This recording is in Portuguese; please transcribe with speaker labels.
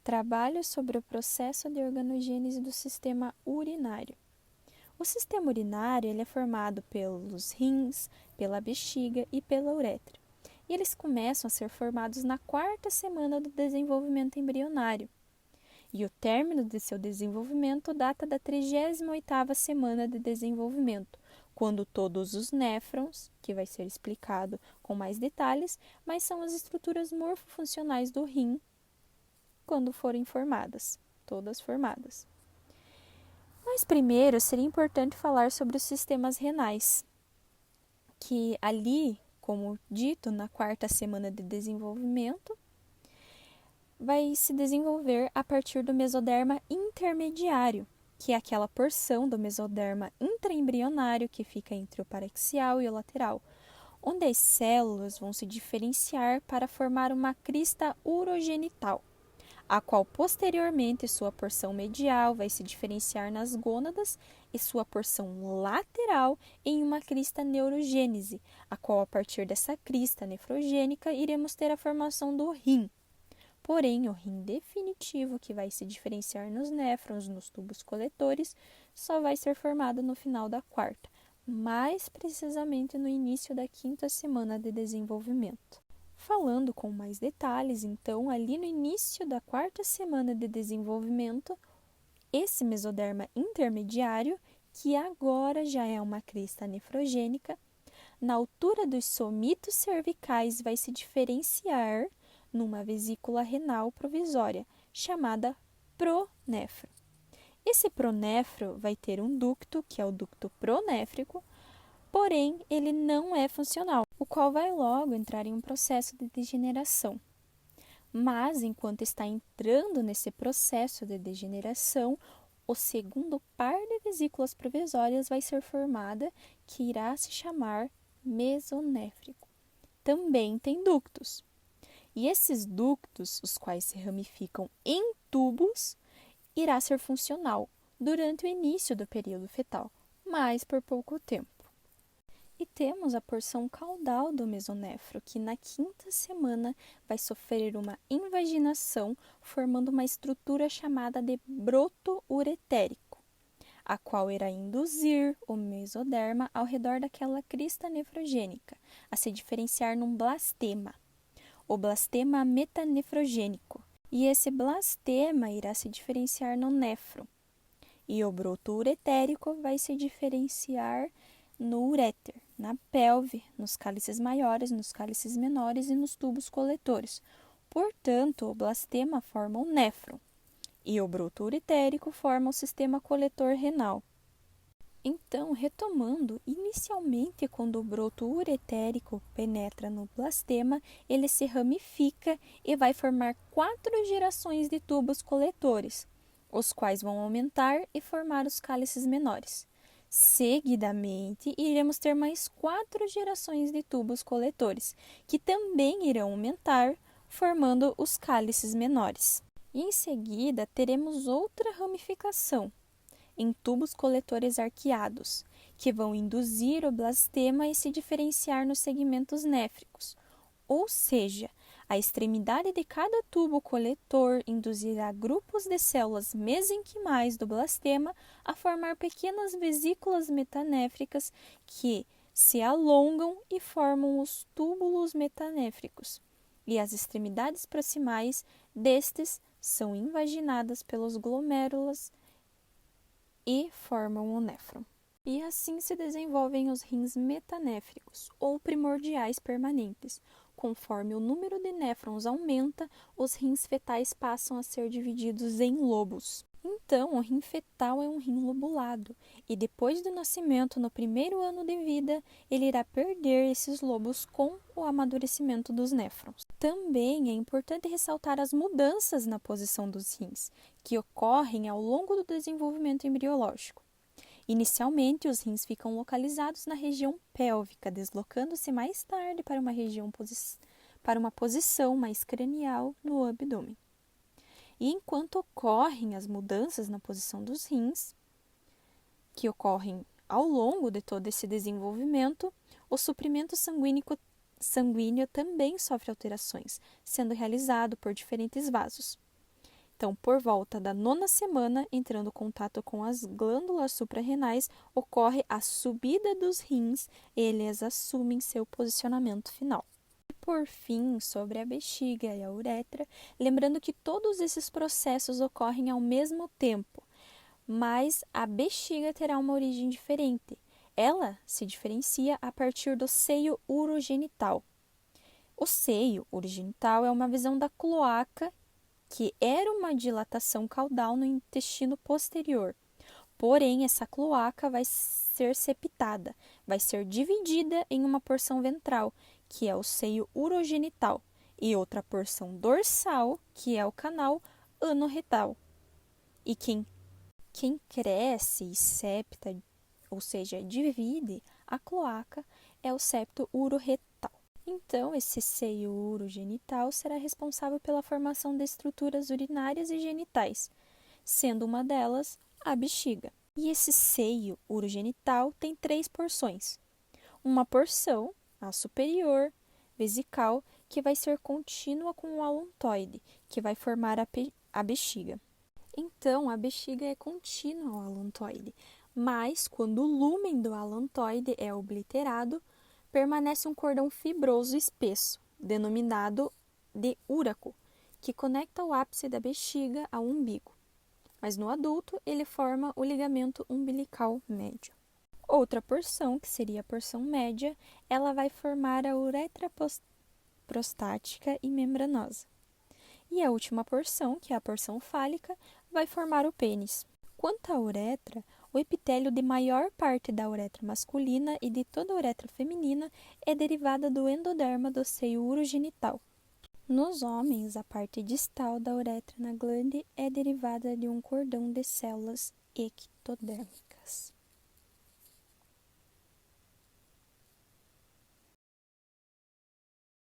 Speaker 1: Trabalho sobre o processo de organogênese do sistema urinário. O sistema urinário ele é formado pelos rins, pela bexiga e pela uretra. E eles começam a ser formados na 4ª semana do desenvolvimento embrionário. E o término de seu desenvolvimento data da 38ª semana de desenvolvimento, quando todos os néfrons, que vai ser explicado com mais detalhes, mas são as estruturas morfofuncionais do rim, quando forem formadas, todas formadas. Mas primeiro seria importante falar sobre os sistemas renais, que ali, como dito, na 4ª semana de desenvolvimento, vai se desenvolver a partir do mesoderma intermediário, que é aquela porção do mesoderma intraembrionário que fica entre o paraxial e o lateral, onde as células vão se diferenciar para formar uma crista urogenital, a qual posteriormente sua porção medial vai se diferenciar nas gônadas e sua porção lateral em uma crista neurogênese, a qual a partir dessa crista nefrogênica iremos ter a formação do rim. Porém, o rim definitivo, que vai se diferenciar nos néfrons, nos tubos coletores, só vai ser formado no final da 4ª, mais precisamente no início da 5ª semana de desenvolvimento. Falando com mais detalhes, então, ali no início da 4ª semana de desenvolvimento, esse mesoderma intermediário, que agora já é uma crista nefrogênica, na altura dos somitos cervicais vai se diferenciar numa vesícula renal provisória, chamada pronéfro. Esse pronéfro vai ter um ducto, que é o ducto pronéfrico, porém ele não é funcional, o qual vai logo entrar em um processo de degeneração. Mas, enquanto está entrando nesse processo de degeneração, o segundo par de vesículas provisórias vai ser formada, que irá se chamar mesonéfrico. Também tem ductos. E esses ductos, os quais se ramificam em tubos, irá ser funcional durante o início do período fetal, mas por pouco tempo. E temos a porção caudal do mesonéfro, que na 5ª semana vai sofrer uma invaginação, formando uma estrutura chamada de broto uretérico, a qual irá induzir o mesoderma ao redor daquela crista nefrogênica, a se diferenciar num blastema, o blastema metanefrogênico. E esse blastema irá se diferenciar no néfron. E o broto uretérico vai se diferenciar no uréter, na pelve, nos cálices maiores, nos cálices menores e nos tubos coletores. Portanto, o blastema forma o néfron e o broto uretérico forma o sistema coletor renal. Então, retomando, inicialmente, quando o broto uretérico penetra no blastema, ele se ramifica e vai formar 4 gerações de tubos coletores, os quais vão aumentar e formar os cálices menores. Seguidamente, iremos ter mais 4 gerações de tubos coletores, que também irão aumentar, formando os cálices menores. E em seguida, teremos outra ramificação, em tubos coletores arqueados, que vão induzir o blastema e se diferenciar nos segmentos néfricos, ou seja, a extremidade de cada tubo coletor induzirá grupos de células mesenquimais do blastema a formar pequenas vesículas metanéfricas que se alongam e formam os túbulos metanéfricos, e as extremidades proximais destes são invaginadas pelos glomérulos e formam o néfron. E assim se desenvolvem os rins metanéfricos, ou primordiais permanentes. Conforme o número de néfrons aumenta, os rins fetais passam a ser divididos em lobos. Então, o rim fetal é um rim lobulado, e depois do nascimento, no primeiro ano de vida, ele irá perder esses lobos com o amadurecimento dos néfrons. Também é importante ressaltar as mudanças na posição dos rins, que ocorrem ao longo do desenvolvimento embriológico. Inicialmente, os rins ficam localizados na região pélvica, deslocando-se mais tarde para uma posição mais cranial no abdômen. E enquanto ocorrem as mudanças na posição dos rins, que ocorrem ao longo de todo esse desenvolvimento, o suprimento sanguíneo também sofre alterações, sendo realizado por diferentes vasos, Então, por volta da 9ª semana, entrando em contato com as glândulas suprarrenais, ocorre a subida dos rins e eles assumem seu posicionamento final. E por fim, sobre a bexiga e a uretra, lembrando que todos esses processos ocorrem ao mesmo tempo, mas a bexiga terá uma origem diferente. Ela se diferencia a partir do seio urogenital. O seio urogenital é uma visão da cloaca, que era uma dilatação caudal no intestino posterior. Porém, essa cloaca vai ser septada, vai ser dividida em uma porção ventral, que é o seio urogenital, e outra porção dorsal, que é o canal anorretal. E quem cresce e septa, ou seja, divide a cloaca, é o septo uroretal. Então, esse seio urogenital será responsável pela formação de estruturas urinárias e genitais, sendo uma delas a bexiga. E esse seio urogenital tem 3 porções. Uma porção, a superior, vesical, que vai ser contínua com o alontoide, que vai formar a bexiga. Então, a bexiga é contínua ao alontoide, mas quando o lúmen do alontoide é obliterado, permanece um cordão fibroso espesso, denominado de úraco, que conecta o ápice da bexiga ao umbigo. Mas no adulto, ele forma o ligamento umbilical médio. Outra porção, que seria a porção média, ela vai formar a uretra prostática e membranosa. E a última porção, que é a porção fálica, vai formar o pênis. Quanto à uretra, o epitélio de maior parte da uretra masculina e de toda a uretra feminina é derivada do endoderma do seio urogenital. Nos homens, a parte distal da uretra na glande é derivada de um cordão de células ectodérmicas.